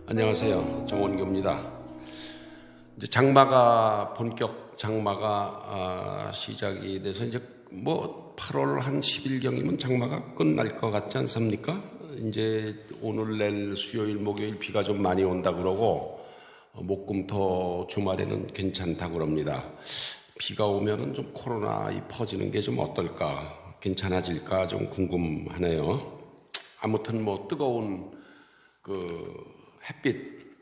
안녕하세요. 정원규입니다. 이제 본격 장마가 시작이 돼서 이제 8월 한 10일경이면 장마가 끝날 것 같지 않습니까? 이제 오늘 내일 수요일 목요일 비가 좀 많이 온다 그러고 목금토 주말에는 괜찮다 그럽니다. 비가 오면은 좀 코로나 퍼지는 게 좀 어떨까, 괜찮아질까 좀 궁금하네요. 아무튼 뜨거운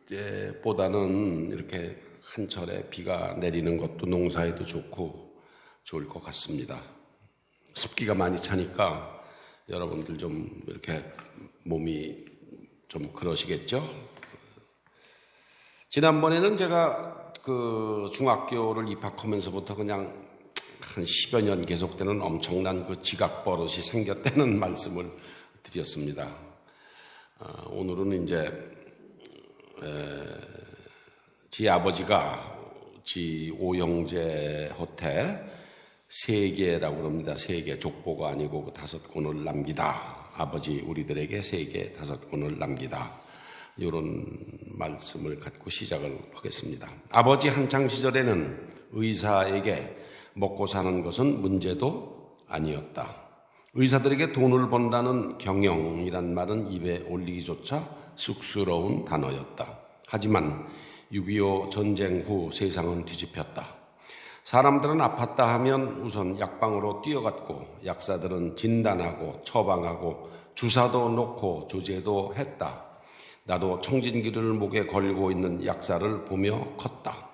햇빛보다는 이렇게 한철에 비가 내리는 것도 농사에도 좋고 좋을 것 같습니다. 습기가 많이 차니까 여러분들 좀 이렇게 몸이 좀 그러시겠죠? 지난번에는 제가 중학교를 입학하면서부터 그냥 한 10여 년 계속되는 엄청난 지각 버릇이 생겼다는 말씀을 드렸습니다. 오늘은 이제 지 아버지가 지 오형제 호태 3개라고 합니다. 3개, 족보가 아니고 5권을 남기다. 아버지 우리들에게 3개, 5권을 남기다. 이런 말씀을 갖고 시작을 하겠습니다. 아버지 한창 시절에는 의사에게 먹고 사는 것은 문제도 아니었다. 의사들에게 돈을 번다는 경영이란 말은 입에 올리기조차 쑥스러운 단어였다. 하지만 6.25 전쟁 후 세상은 뒤집혔다. 사람들은 아팠다 하면 우선 약방으로 뛰어갔고 약사들은 진단하고 처방하고 주사도 놓고 조제도 했다. 나도 청진기를 목에 걸고 있는 약사를 보며 컸다.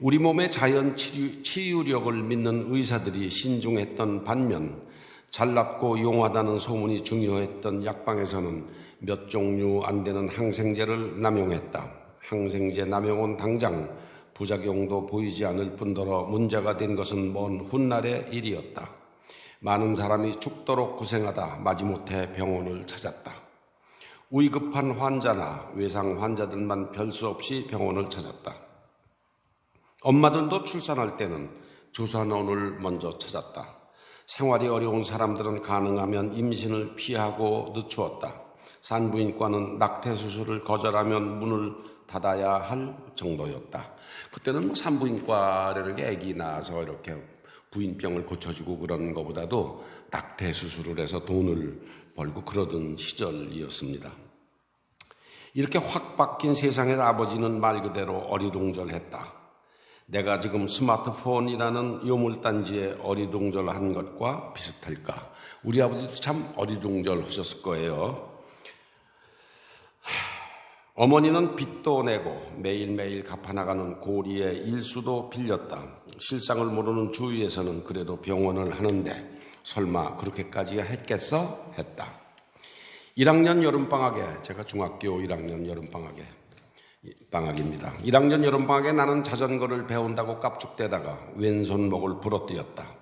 우리 몸의 자연 치유력을 믿는 의사들이 신중했던 반면 잘났고 용하다는 소문이 중요했던 약방에서는 몇 종류 안 되는 항생제를 남용했다. 항생제 남용은 당장 부작용도 보이지 않을 뿐더러 문제가 된 것은 먼 훗날의 일이었다. 많은 사람이 죽도록 고생하다 마지못해 병원을 찾았다. 위급한 환자나 외상 환자들만 별수 없이 병원을 찾았다. 엄마들도 출산할 때는 조산원을 먼저 찾았다. 생활이 어려운 사람들은 가능하면 임신을 피하고 늦추었다. 산부인과는 낙태 수술을 거절하면 문을 닫아야 할 정도였다. 그때는 산부인과라는 게 아기 낳아서 이렇게 부인병을 고쳐주고 그런 것보다도 낙태 수술을 해서 돈을 벌고 그러던 시절이었습니다. 이렇게 확 바뀐 세상에서 아버지는 말 그대로 어리둥절했다. 내가 지금 스마트폰이라는 요물단지에 어리둥절한 것과 비슷할까? 우리 아버지도 참 어리둥절하셨을 거예요. 어머니는 빚도 내고 매일매일 갚아나가는 고리의 일수도 빌렸다. 실상을 모르는 주위에서는 그래도 병원을 하는데 설마 그렇게까지 했겠어? 했다. 1학년 여름방학에, 제가 중학교 1학년 여름방학입니다. 1학년 여름방학에 나는 자전거를 배운다고 깝죽대다가 왼손목을 부러뜨렸다.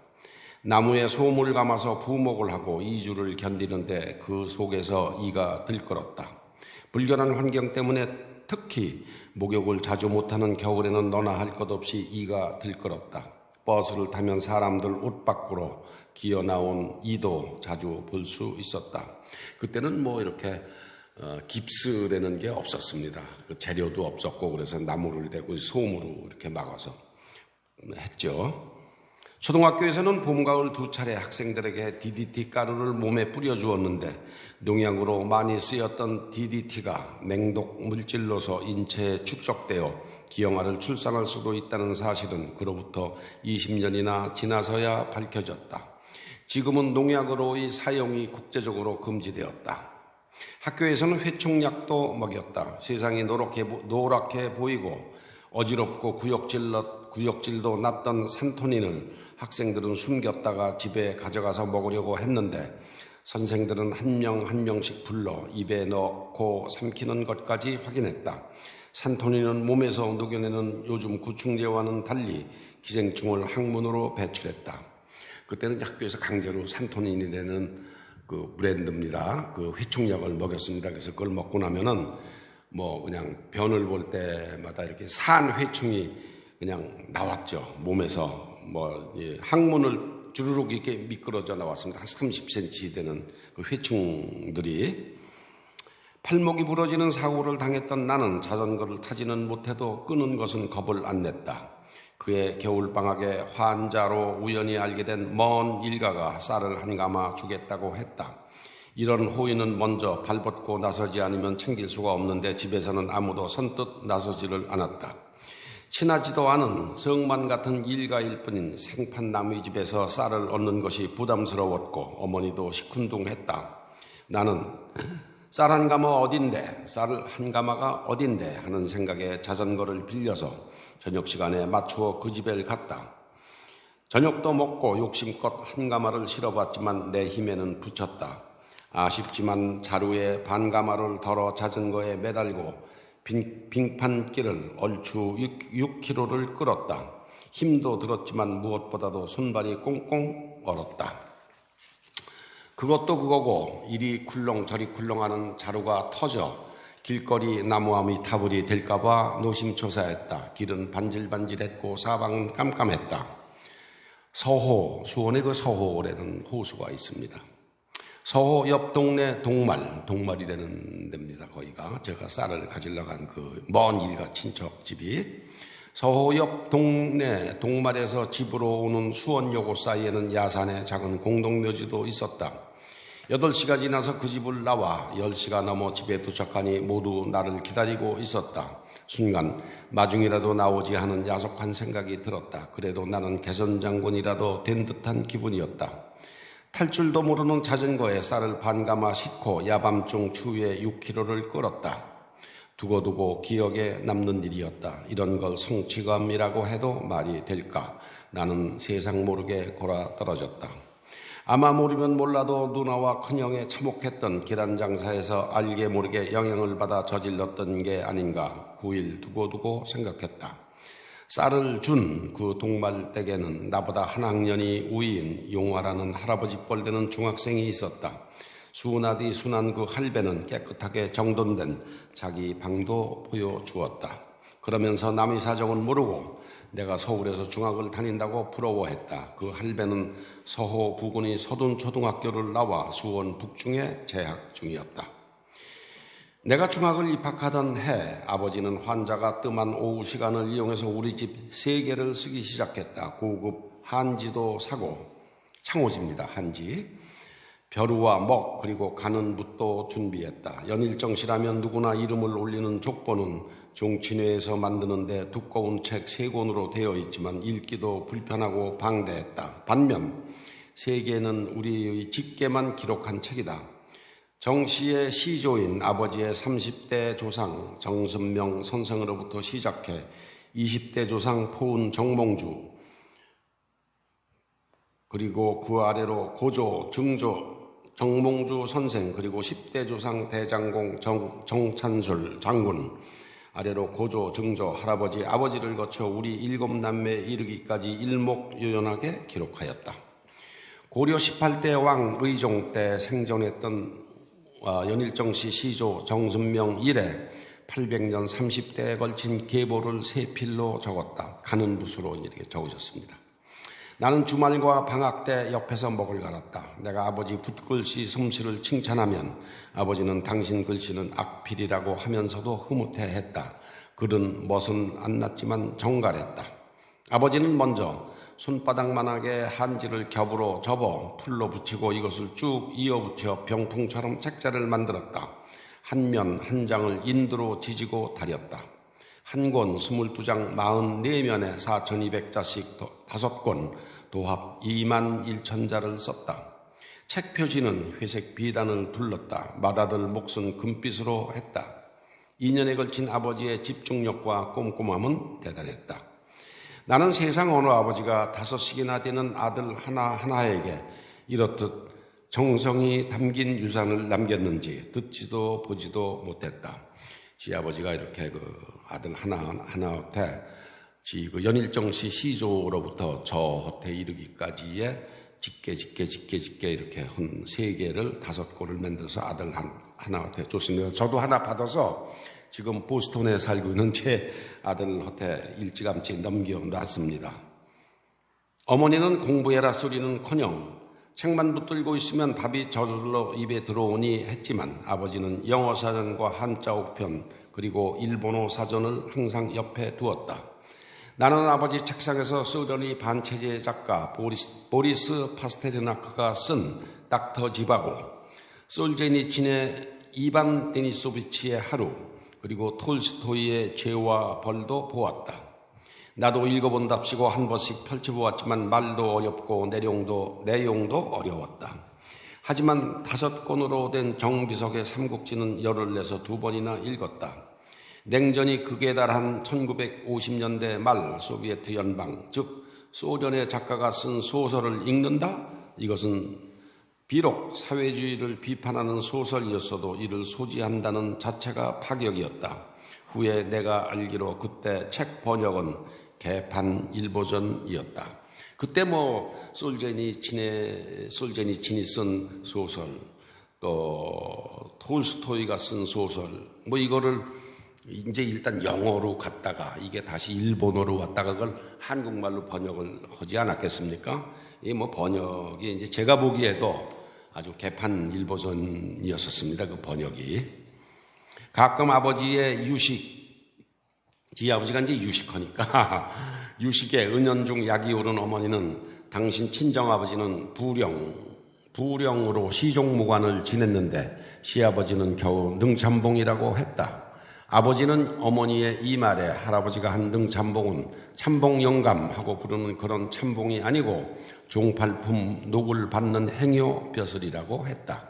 나무에 솜을 감아서 부목을 하고 2주를 견디는데 그 속에서 이가 들끓었다. 불결한 환경 때문에 특히 목욕을 자주 못하는 겨울에는 너나 할 것 없이 이가 들끓었다. 버스를 타면 사람들 옷 밖으로 기어나온 이도 자주 볼 수 있었다. 그때는 이렇게 깁스라는 게 없었습니다. 재료도 없었고 그래서 나무를 대고 솜으로 이렇게 막아서 했죠. 초등학교에서는 봄, 가을 2차례 학생들에게 DDT 가루를 몸에 뿌려주었는데 농약으로 많이 쓰였던 DDT가 맹독 물질로서 인체에 축적되어 기형아를 출산할 수도 있다는 사실은 그로부터 20년이나 지나서야 밝혀졌다. 지금은 농약으로의 사용이 국제적으로 금지되었다. 학교에서는 회충약도 먹였다. 세상이 노랗게 보이고 어지럽고 구역질도 났던 산토닌을 학생들은 숨겼다가 집에 가져가서 먹으려고 했는데 선생들은 한 명 한 명씩 불러 입에 넣고 삼키는 것까지 확인했다. 산토닌은 몸에서 녹여내는 요즘 구충제와는 달리 기생충을 항문으로 배출했다. 그때는 학교에서 강제로 산토닌이라는 브랜드입니다. 회충약을 먹였습니다. 그래서 그걸 먹고 나면은 그냥 변을 볼 때마다 이렇게 산 회충이 그냥 나왔죠. 몸에서 항문을 주르륵 이렇게 미끄러져 나왔습니다. 한 30cm 되는 그 회충들이 팔목이 부러지는 사고를 당했던 나는 자전거를 타지는 못해도 끄는 것은 겁을 안 냈다. 그의 겨울방학에 환자로 우연히 알게 된 먼 일가가 쌀을 한 가마 주겠다고 했다. 이런 호의는 먼저 발벗고 나서지 않으면 챙길 수가 없는데 집에서는 아무도 선뜻 나서지를 않았다. 친하지도 않은 성만 같은 일가일 뿐인 생판 남의 집에서 쌀을 얻는 것이 부담스러웠고 어머니도 시큰둥했다. 나는 쌀 한 가마 어딘데, 쌀 한 가마가 어딘데 하는 생각에 자전거를 빌려서 저녁 시간에 맞추어 그 집에 갔다. 저녁도 먹고 욕심껏 한 가마를 실어봤지만 내 힘에는 붙였다. 아쉽지만 자루에 반 가마를 덜어 자전거에 매달고 빙판길을 얼추 6km를 끌었다. 힘도 들었지만 무엇보다도 손발이 꽁꽁 얼었다. 그것도 그거고 이리 쿨렁 저리 쿨렁하는 자루가 터져 길거리 나무아미 타불이 될까봐 노심초사했다. 길은 반질반질했고 사방은 깜깜했다. 서호, 수원에 그 서호라는 호수가 있습니다. 서호 옆 동네 동말이라는 데입니다. 거기가 제가 쌀을 가지러 간 그 먼 일가 친척 집이. 서호 옆 동네 동말에서 집으로 오는 수원여고 사이에는 야산의 작은 공동묘지도 있었다. 8시가 지나서 그 집을 나와 10시가 넘어 집에 도착하니 모두 나를 기다리고 있었다. 순간 마중이라도 나오지 하는 야속한 생각이 들었다. 그래도 나는 개선장군이라도 된 듯한 기분이었다. 탈 줄도 모르는 자전거에 쌀을 반가마 싣고 야밤중 추위에 6km를 끌었다. 두고두고 기억에 남는 일이었다. 이런 걸 성취감이라고 해도 말이 될까? 나는 세상 모르게 골아 떨어졌다. 아마 모르면 몰라도 누나와 큰형의 참혹했던 계란 장사에서 알게 모르게 영향을 받아 저질렀던 게 아닌가 9일 두고두고 생각했다. 쌀을 준 그 동말댁에는 나보다 한 학년이 우위인 용화라는 할아버지 뻘되는 중학생이 있었다. 순하디 순한 그 할배는 깨끗하게 정돈된 자기 방도 보여주었다. 그러면서 남의 사정은 모르고 내가 서울에서 중학을 다닌다고 부러워했다. 그 할배는 서호 부근의 서둔초등학교를 나와 수원 북중에 재학 중이었다. 내가 중학을 입학하던 해 아버지는 환자가 뜸한 오후 시간을 이용해서 우리 집 세계를 쓰기 시작했다. 고급 한지도 사고, 창호지입니다. 한지. 벼루와 먹 그리고 가는 붓도 준비했다. 연일정시라면 누구나 이름을 올리는 족보는 종친회에서 만드는데 두꺼운 책 3권으로 되어 있지만 읽기도 불편하고 방대했다. 반면 세계는 우리의 직계만 기록한 책이다. 정씨의 시조인 아버지의 30대 조상 정선명 선생으로부터 시작해 20대 조상 포은 정몽주 그리고 그 아래로 고조, 증조, 정몽주 선생 그리고 10대 조상 대장공 정찬술 장군 아래로 고조, 증조, 할아버지, 아버지를 거쳐 우리 7남매에 이르기까지 일목요연하게 기록하였다. 고려 18대 왕 의종 때 생전했던 연일정씨 시조 정선명 이래 800년 30대에 걸친 계보를 3필로 적었다. 가는 붓으로 이렇게 적으셨습니다. 나는 주말과 방학 때 옆에서 먹을 갈았다. 내가 아버지 붓글씨 솜씨를 칭찬하면 아버지는 당신 글씨는 악필이라고 하면서도 흐뭇해했다. 글은 멋은 안 났지만 정갈했다. 아버지는 먼저 손바닥만하게 한지를 겹으로 접어 풀로 붙이고 이것을 쭉 이어붙여 병풍처럼 책자를 만들었다. 한 면 한 장을 인두로 지지고 다렸다. 한 권 22장 44면에 4200자씩 5권 도합 21,000자를 썼다. 책 표지는 회색 비단을 둘렀다. 마다들 몫은 금빛으로 했다. 2년에 걸친 아버지의 집중력과 꼼꼼함은 대단했다. 나는 세상 어느 아버지가 5씩이나 되는 아들 하나하나에게 이렇듯 정성이 담긴 유산을 남겼는지 듣지도 보지도 못했다. 지 아버지가 이렇게 그 아들 하나한테 그 연일정씨 시조로부터 저 헛에 이르기까지의 직계 이렇게 한 3개를 5권을 만들어서 아들 하나한테 줬습니다. 저도 하나 받아서 지금 보스턴에 살고 있는 제 아들한테 일찌감치 넘겨놨습니다. 어머니는 공부해라 소리는커녕 책만 붙들고 있으면 밥이 저절로 입에 들어오니 했지만 아버지는 영어 사전과 한자 우편 그리고 일본어 사전을 항상 옆에 두었다. 나는 아버지 책상에서 소련의 반체제 작가 보리스 파스테르나크가 쓴 닥터 지바고, 솔제니친의 이반 데니소비치의 하루, 그리고 톨스토이의 죄와 벌도 보았다. 나도 읽어본답시고 한 번씩 펼쳐보았지만 말도 어렵고 내용도 어려웠다. 하지만 5권으로 된 정비석의 삼국지는 열을 내서 2번이나 읽었다. 냉전이 극에 달한 1950년대 말 소비에트 연방, 즉 소련의 작가가 쓴 소설을 읽는다? 이것은 비록 사회주의를 비판하는 소설이었어도 이를 소지한다는 자체가 파격이었다. 후에 내가 알기로 그때 책 번역은 개판 1버전이었다. 그때 솔제니친이 쓴 소설, 또 톨스토이가 쓴 소설, 이거를 이제 일단 영어로 갔다가 이게 다시 일본어로 왔다가 그걸 한국말로 번역을 하지 않았겠습니까? 이 번역이 이제 제가 보기에도 아주 개판 1버전이었습니다. 그 번역이. 가끔 아버지의 지 아버지가 이제 유식하니까 유식에 은연중 약이 오른 어머니는 당신 친정아버지는 부령으로 시종무관을 지냈는데 시아버지는 겨우 능참봉이라고 했다. 아버지는 어머니의 이 말에 할아버지가 한 능참봉은 참봉영감하고 부르는 그런 참봉이 아니고 종팔품 녹을 받는 행여 벼슬이라고 했다.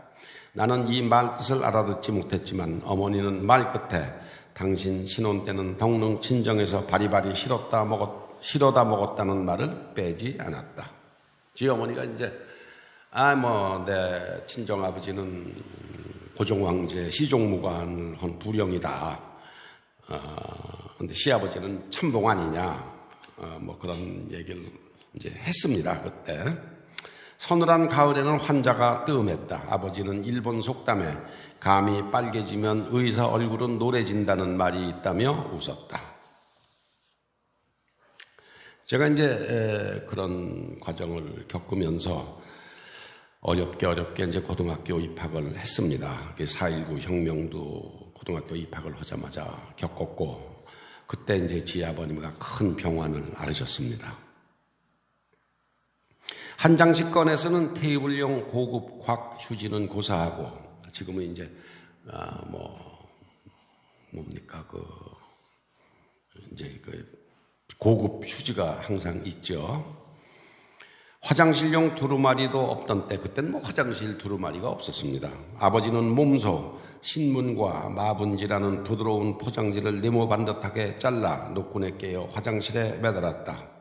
나는 이 말 뜻을 알아듣지 못했지만 어머니는 말 끝에 당신 신혼 때는 덕능 친정에서 바리바리 실어다 먹었다는 말을 빼지 않았다. 지 어머니가 이제 내 친정아버지는 고종황제 시종무관을 한 부령이다. 근데 시아버지는 참봉 아니냐. 그런 얘기를 이제 했습니다. 그때. 서늘한 가을에는 환자가 뜸했다. 아버지는 일본 속담에 감이 빨개지면 의사 얼굴은 노래진다는 말이 있다며 웃었다. 제가 이제 그런 과정을 겪으면서 어렵게 이제 고등학교 입학을 했습니다. 4.19 혁명도 고등학교 입학을 하자마자 겪었고, 그때 이제 지 아버님과 큰 병환을 앓으셨습니다. 한 장씩 꺼내서는 테이블용 고급 곽 휴지는 고사하고, 지금은 이제 고급 휴지가 항상 있죠. 화장실용 두루마리도 없던 때, 그때는 화장실 두루마리가 없었습니다. 아버지는 몸소 신문과 마분지라는 부드러운 포장지를 네모 반듯하게 잘라 노끈에 깨어 화장실에 매달았다.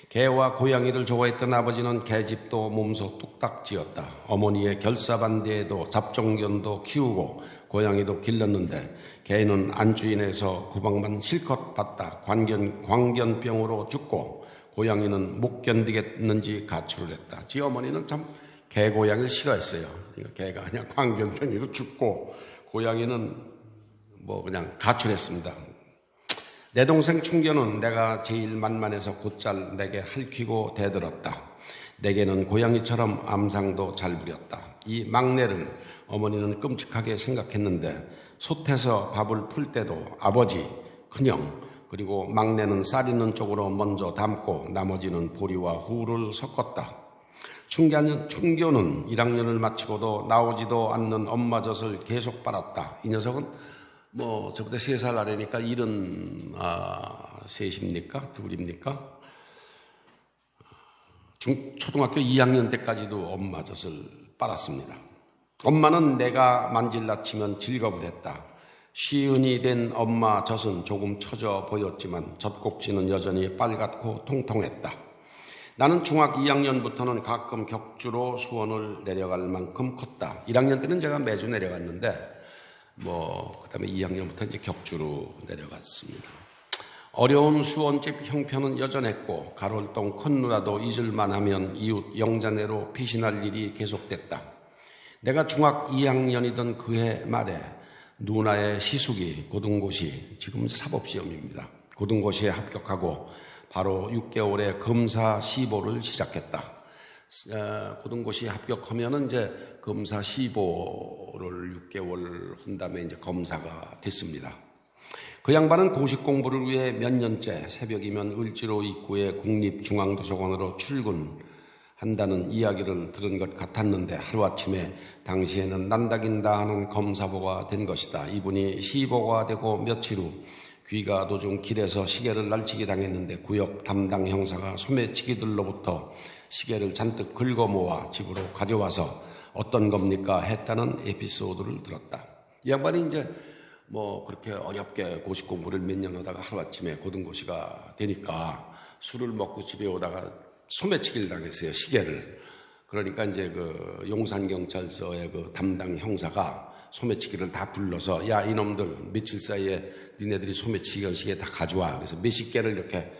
개와 고양이를 좋아했던 아버지는 개집도 몸소 뚝딱 지었다. 어머니의 결사반대에도 잡종견도 키우고 고양이도 길렀는데 개는 안주인에서 구박만 실컷 받다 광견병으로 죽고 고양이는 못 견디겠는지 가출을 했다. 지 어머니는 참 개고양이를 싫어했어요. 개가 그냥 광견병으로 죽고 고양이는 그냥 가출했습니다. 내 동생 충견은 내가 제일 만만해서 곧잘 내게 핥히고 대들었다. 내게는 고양이처럼 암상도 잘 부렸다. 이 막내를 어머니는 끔찍하게 생각했는데 솥에서 밥을 풀 때도 아버지, 큰형, 그리고 막내는 쌀 있는 쪽으로 먼저 담고 나머지는 보리와 후를 섞었다. 충교는 1학년을 마치고도 나오지도 않는 엄마 젖을 계속 빨았다. 이 녀석은 저보다 3살 아래니까 73입니까? 둘입니까? 초등학교 2학년 때까지도 엄마 젖을 빨았습니다. 엄마는 내가 만질라 치면 질거부됐다. 시은이 된 엄마 젖은 조금 처져 보였지만 젖꼭지는 여전히 빨갛고 통통했다. 나는 중학 2학년부터는 가끔 격주로 수원을 내려갈 만큼 컸다. 1학년 때는 제가 매주 내려갔는데 그다음에 2학년부터 이제 격주로 내려갔습니다. 어려운 수원집 형편은 여전했고 가롤동 큰 누나도 잊을만 하면 이웃 영자네로 피신할 일이 계속됐다. 내가 중학 2학년이던 그해 말에 누나의 시숙이 고등고시, 지금 사법시험입니다. 고등고시에 합격하고 바로 6개월의 검사 시보를 시작했다. 고등고시 합격하면은 이제 검사 시보를 6개월 한 다음에 이제 검사가 됐습니다. 그 양반은 고시 공부를 위해 몇 년째 새벽이면 을지로 입구의 국립중앙도서관으로 출근한다는 이야기를 들은 것 같았는데 하루아침에 당시에는 난다긴다 하는 검사보가 된 것이다. 이분이 시보가 되고 며칠 후 귀가 도중 길에서 시계를 날치기 당했는데 구역 담당 형사가 소매치기들로부터 시계를 잔뜩 긁어 모아 집으로 가져와서 어떤 겁니까? 했다는 에피소드를 들었다. 이 양반이 이제 그렇게 어렵게 고시 공부를 몇 년 하다가 하루아침에 고등고시가 되니까 술을 먹고 집에 오다가 소매치기를 당했어요, 시계를. 그러니까 이제 그 용산경찰서의 그 담당 형사가 소매치기를 다 불러서 야, 이놈들 며칠 사이에 니네들이 소매치기 시계 다 가져와. 그래서 몇십 개를 이렇게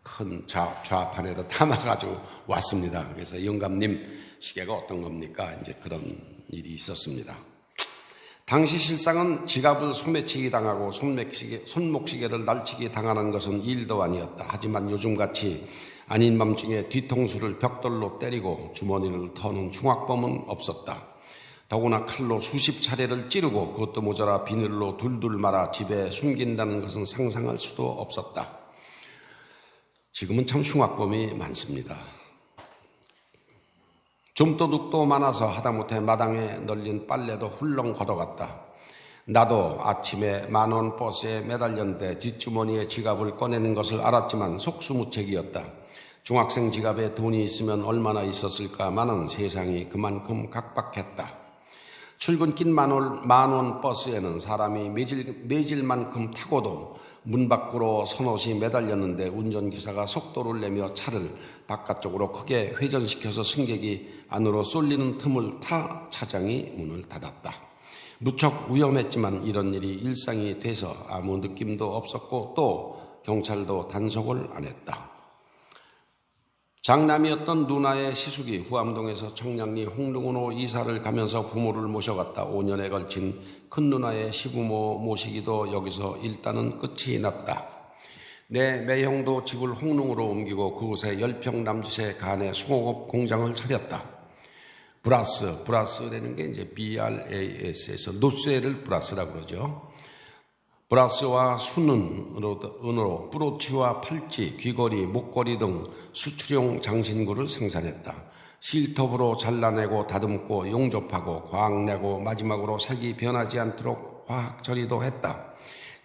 큰 좌판에다 담아가지고 왔습니다. 그래서 영감님 시계가 어떤 겁니까? 이제 그런 일이 있었습니다. 당시 실상은 지갑을 소매치기 당하고 손목시계를 날치기 당하는 것은 일도 아니었다. 하지만 요즘같이 아닌 밤중에 뒤통수를 벽돌로 때리고 주머니를 터는 흉악범은 없었다. 더구나 칼로 수십 차례를 찌르고 그것도 모자라 비늘로 둘둘 말아 집에 숨긴다는 것은 상상할 수도 없었다. 지금은 참 흉악범이 많습니다. 좀도둑도 많아서 하다못해 마당에 널린 빨래도 훌렁 걷어갔다. 나도 아침에 10,000원 버스에 매달렸는데 뒷주머니에 지갑을 꺼내는 것을 알았지만 속수무책이었다. 중학생 지갑에 돈이 있으면 얼마나 있었을까마는 세상이 그만큼 각박했다. 출근길 10,000원 버스에는 사람이 매질 만큼 타고도 문 밖으로 선옷이 매달렸는데 운전기사가 속도를 내며 차를 바깥쪽으로 크게 회전시켜서 승객이 안으로 쏠리는 틈을 타 차장이 문을 닫았다. 무척 위험했지만 이런 일이 일상이 돼서 아무 느낌도 없었고 또 경찰도 단속을 안 했다. 장남이었던 누나의 시숙이 후암동에서 청량리 홍릉으로 이사를 가면서 부모를 모셔갔다. 5년에 걸친 큰 누나의 시부모 모시기도 여기서 일단은 끝이 났다. 내 매형도 집을 홍릉으로 옮기고 그곳에 10평 남짓의 간의 수공업 공장을 차렸다. 브라스라는 게 이제 BRAS에서 노쇠를 브라스라고 그러죠. 브라스와 은으로 브로치와 팔찌, 귀걸이, 목걸이 등 수출용 장신구를 생산했다. 실톱으로 잘라내고 다듬고 용접하고 과학내고 마지막으로 색이 변하지 않도록 화학 처리도 했다.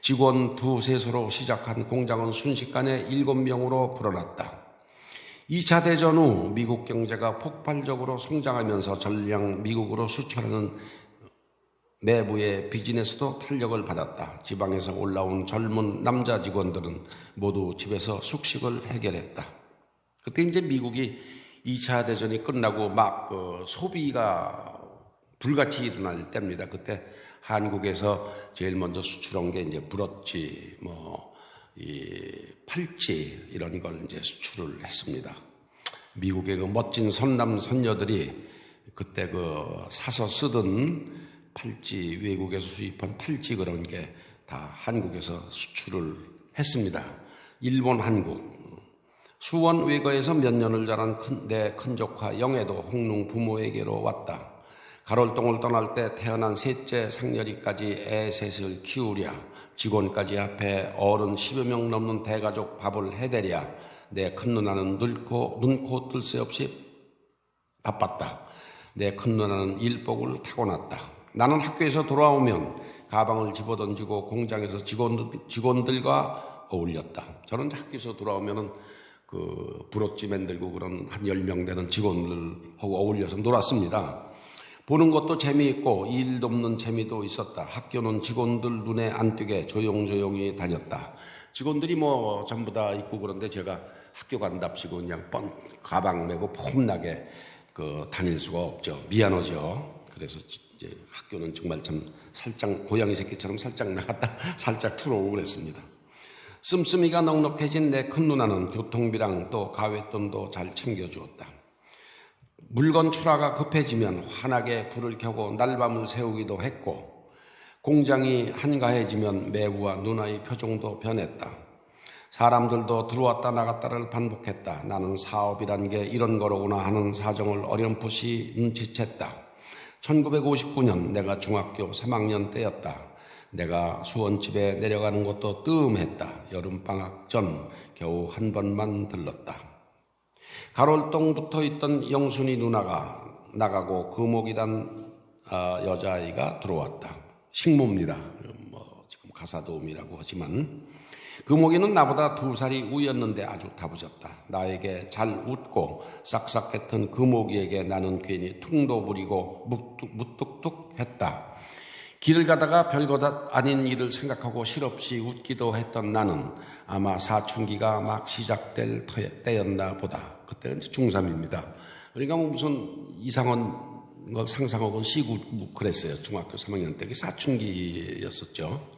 직원 2~3수로 시작한 공장은 순식간에 7명으로 불어났다. 2차 대전 후 미국 경제가 폭발적으로 성장하면서 전량 미국으로 수출하는 내부의 비즈니스도 탄력을 받았다. 지방에서 올라온 젊은 남자 직원들은 모두 집에서 숙식을 해결했다. 그때 이제 미국이 2차 대전이 끝나고 막 소비가 불같이 일어날 때입니다. 그때 한국에서 제일 먼저 수출한 게 이제 브로치, 팔찌 이런 걸 이제 수출을 했습니다. 미국의 그 멋진 선남 선녀들이 그때 사서 쓰던 팔찌, 외국에서 수입한 팔찌 그런 게 다 한국에서 수출을 했습니다. 일본, 한국. 수원 외거에서 몇 년을 자란 내 큰조카 영애도 홍릉 부모에게로 왔다. 가롤동을 떠날 때 태어난 셋째 상렬이까지 애 셋을 키우랴. 직원까지 합해 어른 10여 명 넘는 대가족 밥을 해대랴. 내 큰 누나는 눈코 뜰 새 없이 바빴다. 내 큰 누나는 일복을 타고났다. 나는 학교에서 돌아오면 가방을 집어던지고 공장에서 직원들과 어울렸다. 저는 학교에서 돌아오면은 브로치 만들고 그런 한 10명 되는 직원들하고 어울려서 놀았습니다. 보는 것도 재미있고 일도 없는 재미도 있었다. 학교는 직원들 눈에 안 띄게 조용조용히 다녔다. 직원들이 전부 다 있고 그런데 제가 학교 간답시고 그냥 가방 메고 폼나게 다닐 수가 없죠. 미안하죠. 그래서 이제 학교는 정말 참 살짝 고양이 새끼처럼 살짝 나갔다 살짝 들어오고 그랬습니다. 씀씀이가 넉넉해진 내 큰 누나는 교통비랑 또 가외돈도 잘 챙겨주었다. 물건 출하가 급해지면 환하게 불을 켜고 날밤을 새우기도 했고 공장이 한가해지면 매부와 누나의 표정도 변했다. 사람들도 들어왔다 나갔다를 반복했다. 나는 사업이란 게 이런 거로구나 하는 사정을 어렴풋이 눈치챘다. 1959년 내가 중학교 3학년 때였다. 내가 수원집에 내려가는 것도 뜸했다. 여름방학 전 겨우 한 번만 들렀다. 가롤동 붙어있던 영순이 누나가 나가고 금옥이란 여자아이가 들어왔다. 식모입니다. 지금 가사도우미라고 하지만 금옥이는 나보다 2살이 우였는데 아주 다부졌다. 나에게 잘 웃고 싹싹했던 금옥이에게 나는 괜히 퉁도 부리고 무뚝뚝했다. 길을 가다가 별것 아닌 일을 생각하고 실없이 웃기도 했던 나는 아마 사춘기가 막 시작될 때였나 보다. 그때는 이제 중3입니다. 그러니까 뭐 무슨 이상한 거 상상하고 시구 그랬어요. 중학교 3학년 때. 그게 사춘기였었죠.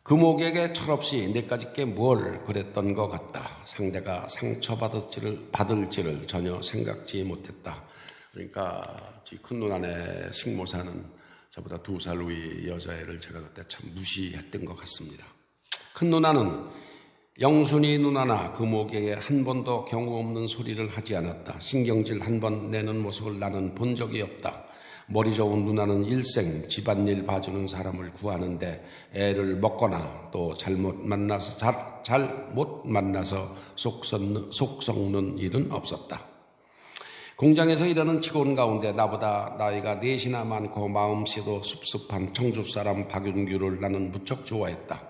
금옥에게 철없이 내까지 게 뭘 그랬던 것 같다. 상대가 상처받을지를 전혀 생각지 못했다. 그러니까 큰 누나네 식모사는 저보다 2살 위 여자애를 제가 그때 참 무시했던 것 같습니다. 큰 누나는 영순이 누나나 금옥에게 한 번도 경우 없는 소리를 하지 않았다. 신경질 한 번 내는 모습을 나는 본 적이 없다. 머리 좋은 누나는 일생 집안일 봐주는 사람을 구하는데 애를 먹거나 또 잘못 만나서 속 썩는 일은 없었다. 공장에서 일하는 직원 가운데 나보다 나이가 4이나 많고 마음씨도 습습한 청주사람 박윤규를 나는 무척 좋아했다.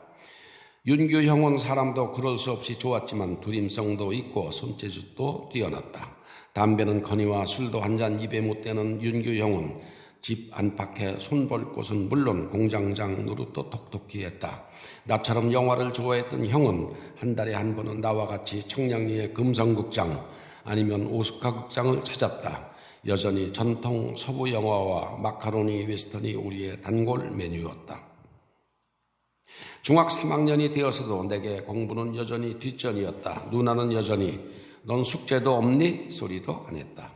윤규 형은 사람도 그럴 수 없이 좋았지만 두림성도 있고 손재주도 뛰어났다. 담배는 거니와 술도 한 잔 입에 못 대는 윤규 형은 집 안팎에 손볼 곳은 물론 공장장 노릇도 톡톡히 했다. 나처럼 영화를 좋아했던 형은 한 달에 한 번은 나와 같이 청량리의 금성극장 아니면 오스카 극장을 찾았다. 여전히 전통 서부 영화와 마카로니 웨스턴이 우리의 단골 메뉴였다. 중학 3학년이 되어서도 내게 공부는 여전히 뒷전이었다. 누나는 여전히 넌 숙제도 없니? 소리도 안 했다.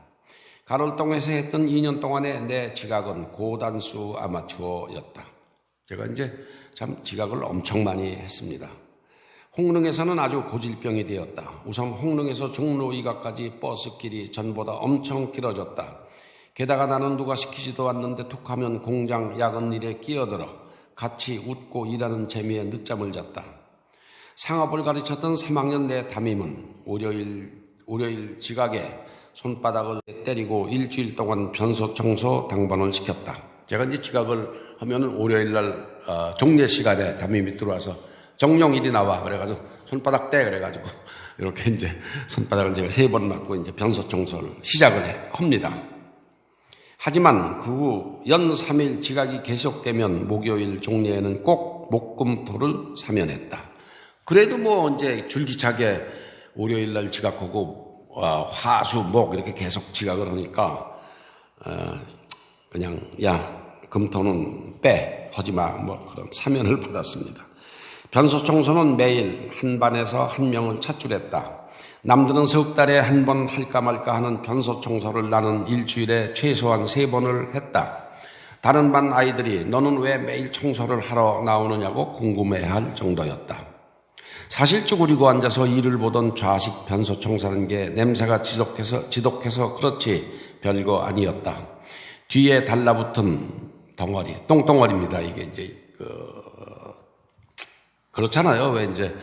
가롤동에서 했던 2년 동안의 내 지각은 고단수 아마추어였다. 제가 이제 참 지각을 엄청 많이 했습니다. 홍릉에서는 아주 고질병이 되었다. 우선 홍릉에서 종로이가까지 버스길이 전보다 엄청 길어졌다. 게다가 나는 누가 시키지도 않는데 툭하면 공장 야근 일에 끼어들어 같이 웃고 일하는 재미에 늦잠을 잤다. 상업을 가르쳤던 3학년 내 담임은 월요일 지각에 손바닥을 때리고 일주일 동안 변소 청소 당번을 시켰다. 제가 이제 지각을 하면 월요일날 종례 시간에 담임이 들어와서 정령일이 나와 그래가지고 손바닥 떼 그래가지고 이렇게 이제 손바닥을 제가 3번 맞고 이제 변소 청소를 시작을 합니다. 하지만 그 후 연 3일 지각이 계속되면 목요일 종례에는 꼭 목금토를 사면했다. 그래도 뭐 이제 줄기차게 월요일날 지각하고 화, 수, 목 이렇게 계속 지각을 하니까 그냥 야 금토는 빼 하지마 뭐 그런 사면을 받았습니다. 변소 청소는 매일 한 반에서 한 명을 차출했다. 남들은 석 달에 한 번 할까 말까 하는 변소 청소를 나는 일주일에 최소한 3번을 했다. 다른 반 아이들이 너는 왜 매일 청소를 하러 나오느냐고 궁금해할 정도였다. 사실 쭈그리고 앉아서 일을 보던 좌식 변소 청소라는 게 냄새가 지독해서 그렇지 별거 아니었다. 뒤에 달라붙은 덩어리, 똥덩어리입니다. 이게 이제 그렇잖아요. 왜 이제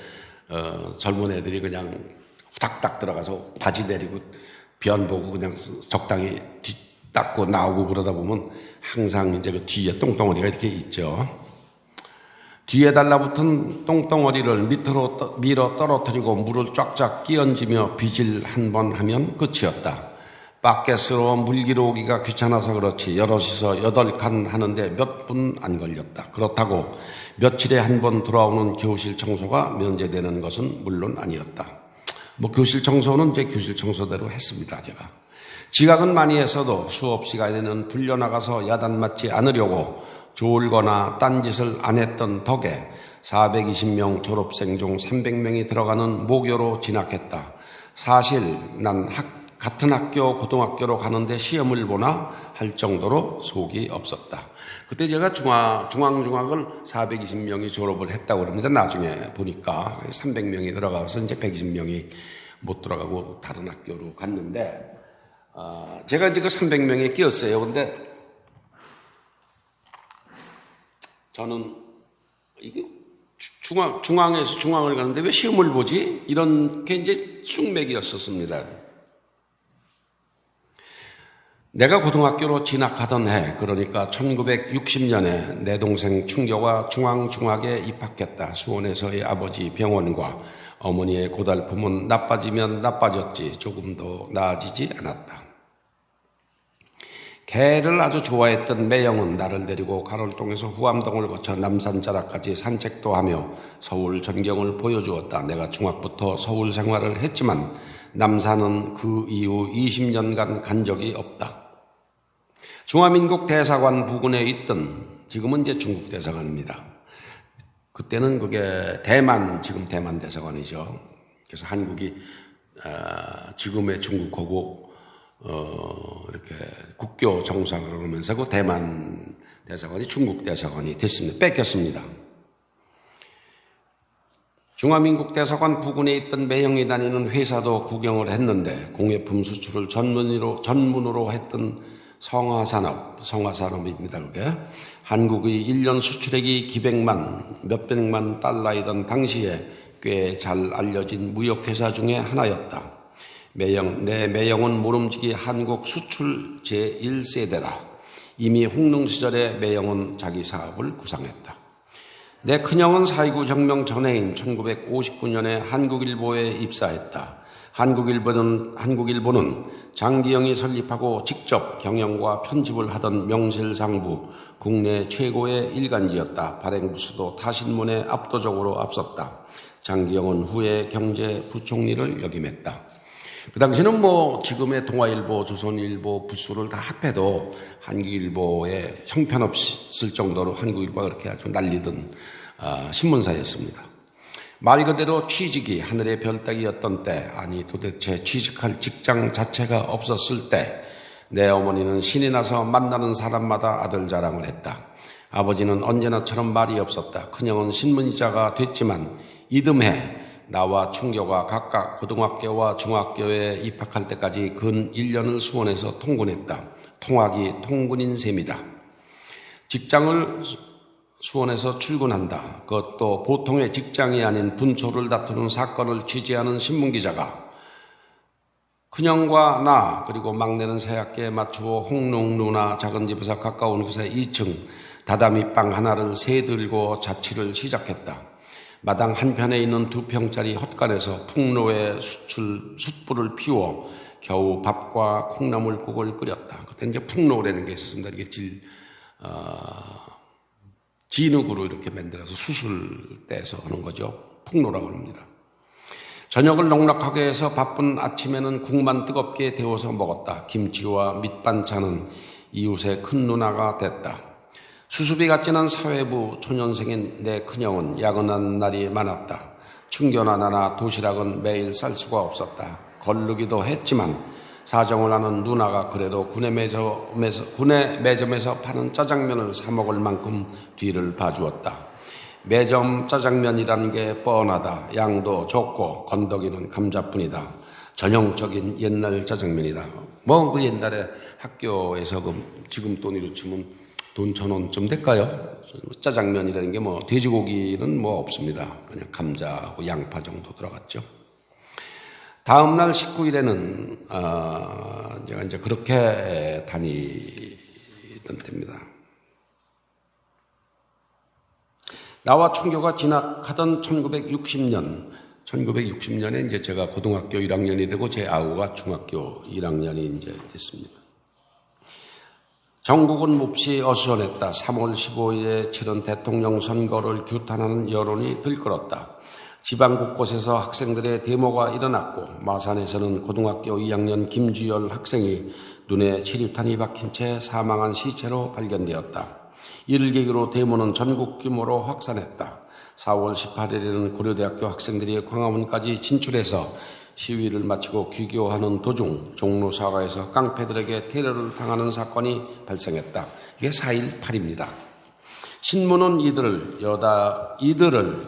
젊은 애들이 그냥 후닥닥 들어가서 바지 내리고 변 보고 그냥 적당히 뒤 닦고 나오고 그러다 보면 항상 이제 그 뒤에 똥덩어리가 이렇게 있죠. 뒤에 달라붙은 똥덩어리를 밑으로 밀어 떨어뜨리고 물을 쫙쫙 끼얹으며 빗질 한 번 하면 끝이었다. 바켓으로 물기로 오기가 귀찮아서 그렇지 여럿이서 8칸 하는데 몇 분 안 걸렸다. 그렇다고 며칠에 한 번 돌아오는 교실 청소가 면제되는 것은 물론 아니었다. 뭐 교실 청소는 이제 교실 청소대로 했습니다. 제가 지각은 많이 했어도 수업 시간에는 불려나가서 야단 맞지 않으려고 졸거나 딴짓을 안 했던 덕에 420명 졸업생 중 300명이 들어가는 모교로 진학했다. 사실 난 같은 학교 고등학교로 가는데 시험을 보나 할 정도로 속이 없었다. 그때 제가 중앙중학을 420명이 졸업을 했다고 그럽니다. 나중에 보니까 300명이 들어가서 이제 120명이 못 들어가고 다른 학교로 갔는데, 제가 이제 그 300명에 끼었어요. 근데 저는 이게 중앙에서 중앙을 가는데 왜 시험을 보지? 이런 게 이제 숙맥이었었습니다. 내가 고등학교로 진학하던 해, 그러니까 1960년에 내 동생 충교가 중앙중학에 입학했다. 수원에서의 아버지 병원과 어머니의 고달픔은 나빠지면 나빠졌지 조금도 나아지지 않았다. 개를 아주 좋아했던 매영은 나를 데리고 가롤동에서 후암동을 거쳐 남산자락까지 산책도 하며 서울 전경을 보여주었다. 내가 중학부터 서울 생활을 했지만 남산은 그 이후 20년간 간 적이 없다. 중화민국 대사관 부근에 있던, 지금은 이제 중국 대사관입니다. 그때는 그게 지금 대만 대사관이죠. 그래서 한국이 지금의 중국하고 이렇게 국교 정상을 하면서 그 대만 대사관이 중국 대사관이 됐습니다. 뺏겼습니다. 중화민국 대사관 부근에 있던 매형이 다니는 회사도 구경을 했는데 공예품 수출을 전문으로 했던 성화산업입니다. 그게 한국의 1년 수출액이 몇백만 달러이던 당시에 꽤 잘 알려진 무역회사 중에 하나였다. 내 매형은 모름지기 한국 수출 제1세대다. 이미 홍릉 시절에 매형은 자기 사업을 구상했다. 내 큰형은 4.29 혁명 전해인 1959년에 한국일보에 입사했다. 한국일보는 장기영이 설립하고 직접 경영과 편집을 하던 명실상부 국내 최고의 일간지였다. 발행부수도 타신문에 압도적으로 앞섰다. 장기영은 후에 경제부총리를 역임했다. 그 당시는 지금의 동아일보, 조선일보 부수를 다 합해도 한국일보에 형편없을 정도로 한국일보가 그렇게 아주 날리던 신문사였습니다. 말 그대로 취직이 하늘의 별 따기였던 때, 아니 도대체 취직할 직장 자체가 없었을 때, 내 어머니는 신이 나서 만나는 사람마다 아들 자랑을 했다. 아버지는 언제나처럼 말이 없었다. 큰형은 신문기자가 됐지만 이듬해 나와 충교가 각각 고등학교와 중학교에 입학할 때까지 근 1년을 수원에서 통군했다. 통학이 통군인 셈이다. 직장을 수원에서 출근한다. 그것도 보통의 직장이 아닌 분초를 다투는 사건을 취재하는 신문기자가 큰형과 나 그리고 막내는 새학기에 맞추어 홍릉 누나 작은 집에서 가까운 곳에 2층 다다미방 하나를 세 들고 자취를 시작했다. 마당 한편에 있는 2평짜리 헛간에서 풍로에 숯불을 피워 겨우 밥과 콩나물국을 끓였다. 그때 이제 풍로라는 게 있었습니다. 이게 진흙으로 이렇게 만들어서 숯을 떼서 하는 거죠. 풍로라고 합니다. 저녁을 넉넉하게 해서 바쁜 아침에는 국만 뜨겁게 데워서 먹었다. 김치와 밑반찬은 이웃의 큰 누나가 됐다. 수습이 같지는 사회부 초년생인 내 큰형은 야근한 날이 많았다. 충교나 나나 도시락은 매일 쌀 수가 없었다. 거르기도 했지만 사정을 하는 누나가 그래도 군내 매점에서 파는 짜장면을 사 먹을 만큼 뒤를 봐주었다. 매점 짜장면이라는 게 뻔하다. 양도 적고 건더기는 감자뿐이다. 전형적인 옛날 짜장면이다. 그 옛날에 학교에서 지금 돈으로 치면 돈 1,000원쯤 될까요? 짜장면이라는 게 돼지고기는 없습니다. 그냥 감자하고 양파 정도 들어갔죠. 다음 날 19일에는 제가 이제 그렇게 다니던 때입니다. 나와 충교가 진학하던 1960년에 이제 제가 고등학교 1학년이 되고 제 아우가 중학교 1학년이 이제 됐습니다. 전국은 몹시 어수선했다. 3월 15일에 치른 대통령 선거를 규탄하는 여론이 들끓었다. 지방 곳곳에서 학생들의 데모가 일어났고 마산에서는 고등학교 2학년 김주열 학생이 눈에 치류탄이 박힌 채 사망한 시체로 발견되었다. 이를 계기로 데모는 전국 규모로 확산했다. 4월 18일에는 고려대학교 학생들이 광화문까지 진출해서 시위를 마치고 귀교하는 도중 종로 사과에서 깡패들에게 테러를 당하는 사건이 발생했다. 이게 4.18입니다. 신문은 이들을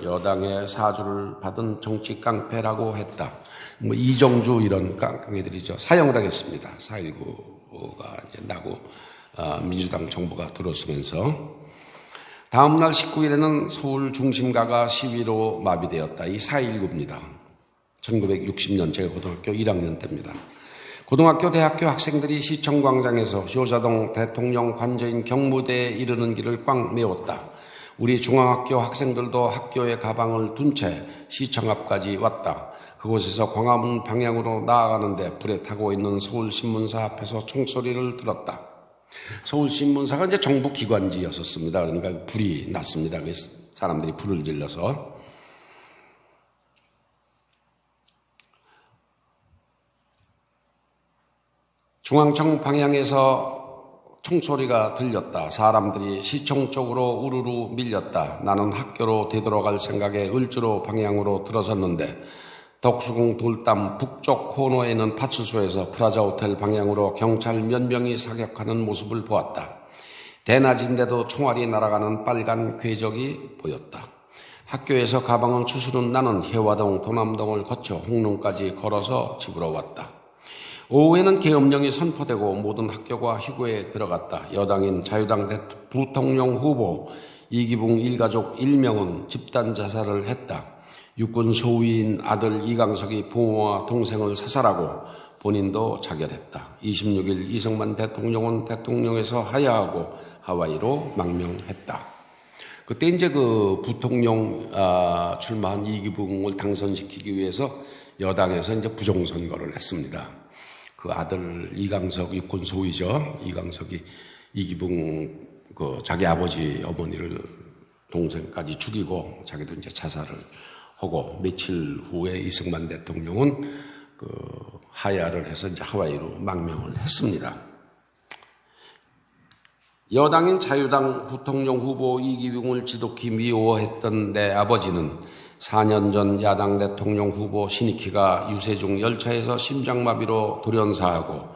여당의 사주를 받은 정치 깡패라고 했다. 이정주 이런 깡패들이죠. 사형당했습니다. 4.19가 이제 나고 민주당 정부가 들어서면서 다음 날 19일에는 서울 중심가가 시위로 마비되었다. 이 4.19입니다. 1960년 제가 고등학교 1학년 때입니다. 고등학교, 대학교 학생들이 시청광장에서 효자동 대통령 관저인 경무대에 이르는 길을 꽉 메웠다. 우리 중앙학교 학생들도 학교에 가방을 둔 채 시청 앞까지 왔다. 그곳에서 광화문 방향으로 나아가는데 불에 타고 있는 서울신문사 앞에서 총소리를 들었다. 서울신문사가 이제 정부 기관지였었습니다. 그러니까 불이 났습니다. 사람들이 불을 질러서. 중앙청 방향에서 총소리가 들렸다. 사람들이 시청 쪽으로 우르르 밀렸다. 나는 학교로 되돌아갈 생각에 을지로 방향으로 들어섰는데 덕수궁 돌담 북쪽 코너에 있는 파출소에서 프라자 호텔 방향으로 경찰 몇 명이 사격하는 모습을 보았다. 대낮인데도 총알이 날아가는 빨간 궤적이 보였다. 학교에서 가방은 추스른 나는 해화동, 도남동을 거쳐 홍릉까지 걸어서 집으로 왔다. 오후에는 계엄령이 선포되고 모든 학교가 휴교에 들어갔다. 여당인 자유당 부통령 후보 이기붕 일가족 1명은 집단 자살을 했다. 육군 소위인 아들 이강석이 부모와 동생을 사살하고 본인도 자결했다. 26일 이승만 대통령은 대통령에서 하야하고 하와이로 망명했다. 그때 이제 그 부통령 출마한 이기붕을 당선시키기 위해서 여당에서 이제 부정선거를 했습니다. 그 아들 이강석 육군 소위죠. 이강석이 이기붕 자기 아버지 어머니를 동생까지 죽이고 자기도 이제 자살을 하고 며칠 후에 이승만 대통령은 하야를 해서 이제 하와이로 망명을 했습니다. 여당인 자유당 부통령 후보 이기붕을 지독히 미워했던 내 아버지는 4년 전 야당 대통령 후보 신익희가 유세중 열차에서 심장마비로 돌연사하고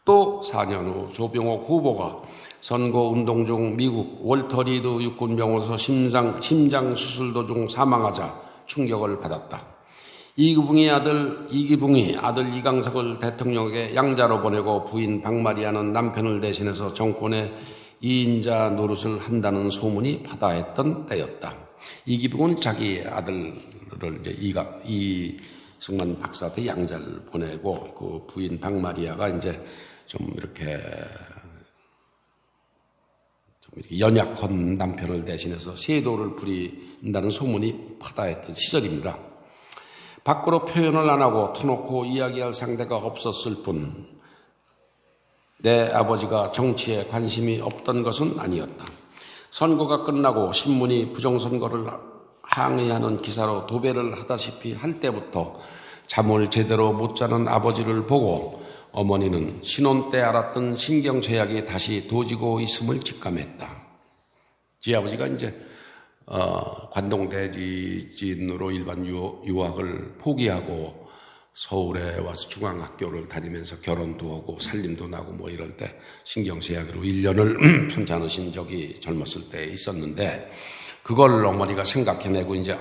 또 4년 후 조병옥 후보가 선거운동 중 미국 월터 리드 육군병원에서 심장 수술 도중 사망하자 충격을 받았다. 이기붕이 아들 이강석을 대통령에게 양자로 보내고 부인 박마리아는 남편을 대신해서 정권의 2인자 노릇을 한다는 소문이 파다했던 때였다. 이기붕은 자기 아들을 이제 이승만 박사한테 양자를 보내고 그 부인 박마리아가 이제 좀 이렇게 연약한 남편을 대신해서 세도를 부린다는 소문이 파다했던 시절입니다. 밖으로 표현을 안 하고 터놓고 이야기할 상대가 없었을 뿐 내 아버지가 정치에 관심이 없던 것은 아니었다. 선거가 끝나고 신문이 부정선거를 항의하는 기사로 도배를 하다시피 할 때부터 잠을 제대로 못 자는 아버지를 보고 어머니는 신혼 때 알았던 신경쇠약이 다시 도지고 있음을 직감했다. 지 아버지가 이제 관동대지진으로 일반 유학을 포기하고 서울에 와서 중앙학교를 다니면서 결혼도 하고 살림도 나고 뭐 이럴 때 신경쇠약으로 1년을 편찮으신 적이 젊었을 때 있었는데 그걸 어머니가 생각해내고 이제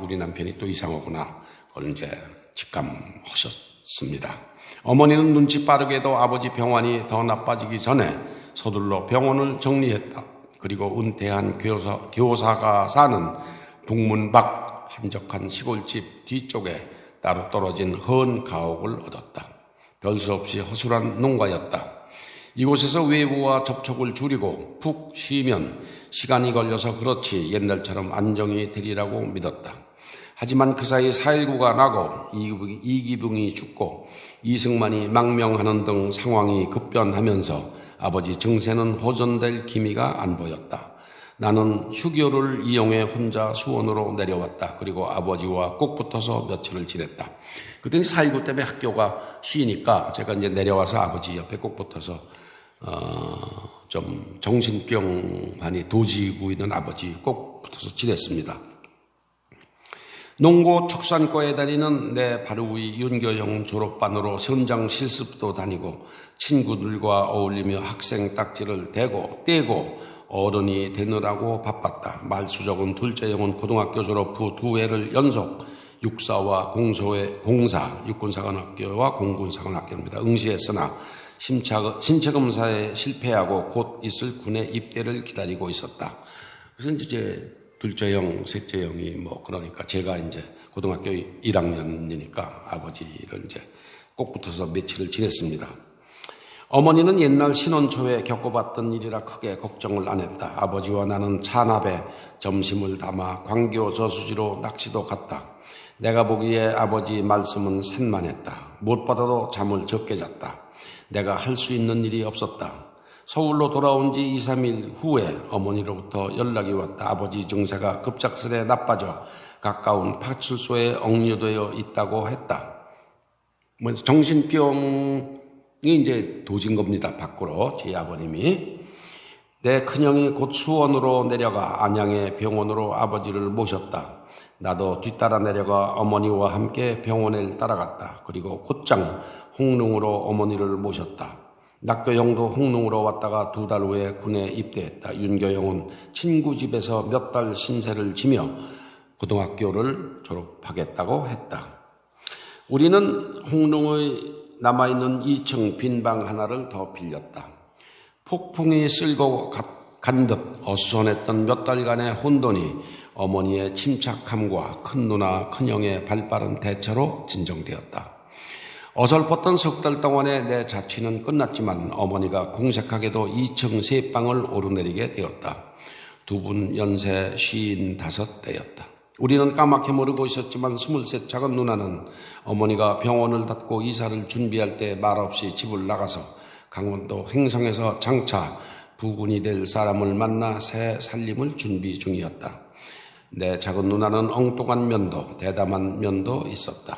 우리 남편이 또 이상하구나 그걸 이제 직감하셨습니다. 어머니는 눈치 빠르게도 아버지 병환이 더 나빠지기 전에 서둘러 병원을 정리했다. 그리고 은퇴한 교사가 사는 북문 밖 한적한 시골집 뒤쪽에 따로 떨어진 헌 가옥을 얻었다. 별 수 없이 허술한 농가였다. 이곳에서 외부와 접촉을 줄이고 푹 쉬면 시간이 걸려서 그렇지 옛날처럼 안정이 되리라고 믿었다. 하지만 그 사이 4.19가 나고 이기붕이 죽고 이승만이 망명하는 등 상황이 급변하면서 아버지 증세는 호전될 기미가 안 보였다. 나는 휴교를 이용해 혼자 수원으로 내려왔다. 그리고 아버지와 꼭 붙어서 며칠을 지냈다. 그때 4.19 때문에 학교가 쉬니까 제가 이제 내려와서 아버지 옆에 꼭 붙어서 좀 정신병 많이 도지고 있는 아버지 꼭 붙어서 지냈습니다. 농고 축산과에 다니는 내 바로 위 윤교영 졸업반으로 현장 실습도 다니고 친구들과 어울리며 학생 딱지를 떼고 어른이 되느라고 바빴다. 말수적은 둘째 형은 고등학교 졸업 후 2회를 연속 육사와 공사, 육군사관학교와 공군사관학교입니다. 응시했으나 신체검사에 실패하고 곧 있을 군에 입대를 기다리고 있었다. 그래서 이제 둘째 형, 셋째 형이 그러니까 제가 이제 고등학교 1학년이니까 아버지를 이제 꼭 붙어서 며칠을 지냈습니다. 어머니는 옛날 신혼 초에 겪어봤던 일이라 크게 걱정을 안 했다. 아버지와 나는 찬압에 점심을 담아 광교 저수지로 낚시도 갔다. 내가 보기에 아버지 말씀은 산만했다. 무엇보다도 잠을 적게 잤다. 내가 할 수 있는 일이 없었다. 서울로 돌아온 지 2, 3일 후에 어머니로부터 연락이 왔다. 아버지 증세가 급작스레 나빠져 가까운 파출소에 억류되어 있다고 했다. 정신병이 이제 도진 겁니다. 밖으로 제 아버님이. 내 큰형이 곧 수원으로 내려가 안양의 병원으로 아버지를 모셨다. 나도 뒤따라 내려가 어머니와 함께 병원에 따라갔다. 그리고 곧장 홍릉으로 어머니를 모셨다. 낙교형도 홍릉으로 왔다가 2달 후에 군에 입대했다. 윤교영은 친구 집에서 몇 달 신세를 지며 고등학교를 졸업하겠다고 했다. 우리는 홍릉에 남아있는 2층 빈방 하나를 더 빌렸다. 폭풍이 쓸고 간 듯 어수선했던 몇 달간의 혼돈이 어머니의 침착함과 큰 누나 큰형의 발빠른 대처로 진정되었다. 어설펐던 6달 동안의 내 자취는 끝났지만 어머니가 궁색하게도 2층 3방을 오르내리게 되었다. 2분 연세 55대였다. 우리는 까맣게 모르고 있었지만 23 작은 누나는 어머니가 병원을 닫고 이사를 준비할 때 말없이 집을 나가서 강원도 횡성에서 장차 부군이 될 사람을 만나 새 살림을 준비 중이었다. 내 작은 누나는 엉뚱한 면도, 대담한 면도 있었다.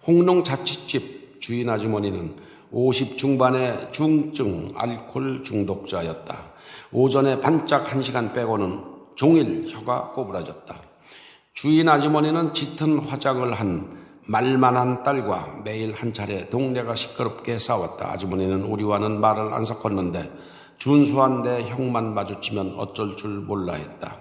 홍릉 자취집 주인 아주머니는 50 중반의 중증 알코올 중독자였다. 오전에 반짝 1시간 빼고는 종일 혀가 꼬부라졌다. 주인 아주머니는 짙은 화장을 한 말만한 딸과 매일 한 차례 동네가 시끄럽게 싸웠다. 아주머니는 우리와는 말을 안 섞었는데 준수한 내 형만 마주치면 어쩔 줄 몰라 했다.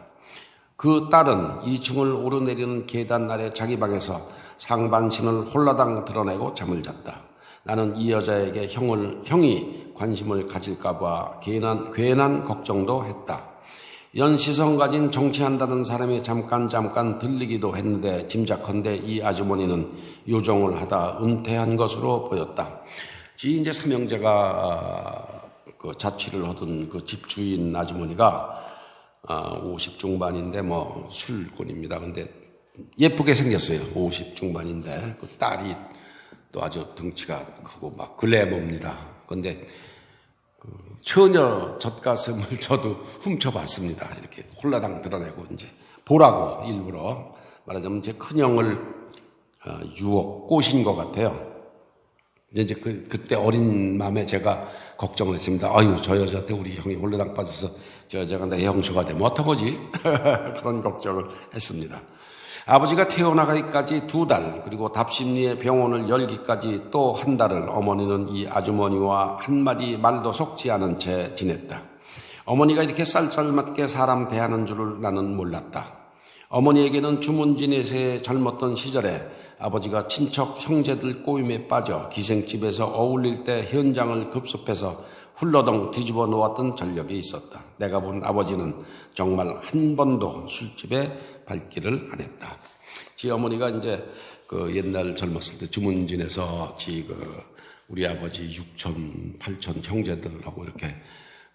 그 딸은 2층을 오르내리는 계단 아래 자기 방에서 상반신을 홀라당 드러내고 잠을 잤다. 나는 이 여자에게 형이 관심을 가질까봐 괜한 걱정도 했다. 연시성 가진 정치한다는 사람이 잠깐 들리기도 했는데 짐작컨대 이 아주머니는 요정을 하다 은퇴한 것으로 보였다. 이제 삼형제가 그 자취를 하던 그 집주인 아주머니가 50 중반인데 술꾼입니다. 근데 예쁘게 생겼어요. 50 중반인데 그 딸이 또 아주 덩치가 크고 막 글래머입니다. 근데 처녀 젖가슴을 저도 훔쳐봤습니다. 이렇게 홀라당 드러내고 이제 보라고 일부러 말하자면 제 큰형을 꼬신 것 같아요. 이제 그때 어린 마음에 제가 걱정을 했습니다. 아유, 저 여자한테 우리 형이 홀라당 빠져서 저 여자가 내 형수가 되면 어떡하지? 그런 걱정을 했습니다. 아버지가 태어나기까지 2달, 그리고 답심리에 병원을 열기까지 또 1달을 어머니는 이 아주머니와 한마디 말도 섞지 않은 채 지냈다. 어머니가 이렇게 쌀쌀맞게 사람 대하는 줄을 나는 몰랐다. 어머니에게는 주문진에서의 젊었던 시절에 아버지가 친척 형제들 꼬임에 빠져 기생집에서 어울릴 때 현장을 급습해서 훌러덩 뒤집어 놓았던 전력이 있었다. 내가 본 아버지는 정말 한 번도 술집에 발길을 안 했다. 지 어머니가 이제 옛날 젊었을 때 주문진에서 우리 아버지 6천, 8천 형제들하고 이렇게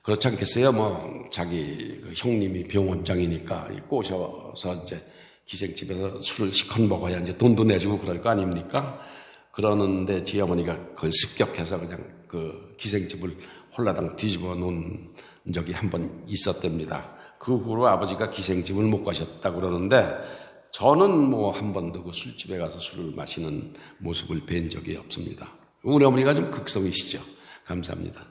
그렇지 않겠어요? 자기 형님이 병원장이니까 꼬셔서 이제 기생집에서 술을 시컷 먹어야 이제 돈도 내주고 그럴 거 아닙니까? 그러는데 지 어머니가 그걸 습격해서 그냥 그 기생집을 홀라당 뒤집어 놓은 적이 한 번 있었답니다. 그 후로 아버지가 기생집을 못 가셨다 그러는데 저는 한 번도 그 술집에 가서 술을 마시는 모습을 뵌 적이 없습니다. 우리 어머니가 좀 극성이시죠. 감사합니다.